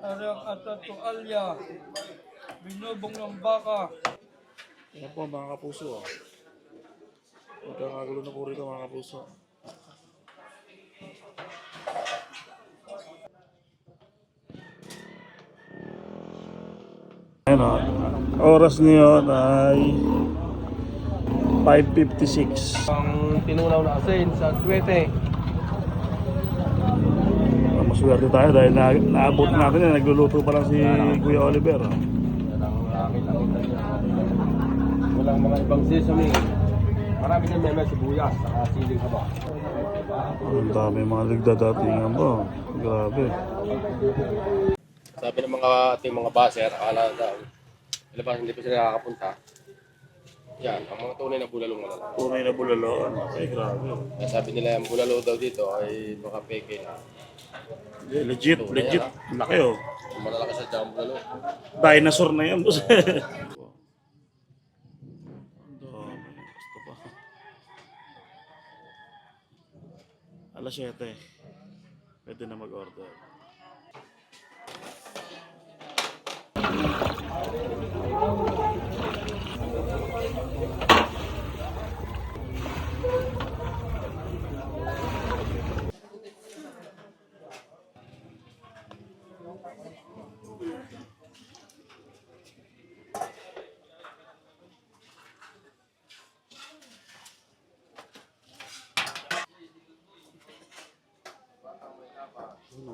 Arang at tualya, binubong ng baka. Yan po mga kapuso. Magkakagulo na po rito mga kapuso. Ayan o. Oras ngayon ay 5:56. Ang tinunaw na asin sa swete. Maswerte tayo dahil naabot natin yan. Nagluluto pa lang si Kuya Oliver. Walang mga ibang sesame. Marami din may sibuyas, saka siling haba. Ang dami mga ligdadatingan po. Grabe. Sabi ng mga ating mga baser, akala daw, ilabas hindi pa sila nakakapunta. Yan, ang mga tunay na bulalong wala lang. Tunay na bulalo. Ay, grabe. Kaya sabi nila yung bulalo daw dito ay baka peke na. Legit. Laki oh. Malalaki sa dyan bulalo. Dinosaur na yan. Ang dami. Gusto pa. Alas 7. Pwede na mag-order.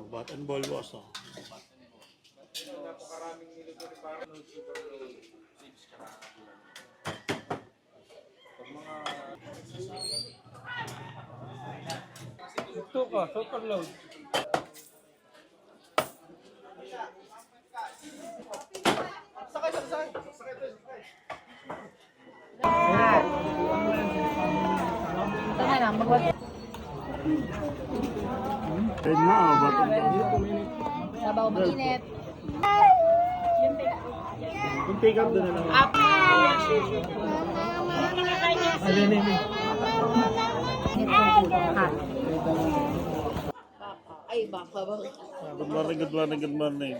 Bat and ball was oh. Ito ka, super load. Tama na, magwag. Pwede na oh. Bat and ball. Sabaw mainit. Yung take up doon na lang. Ay, baka ba? Good morning.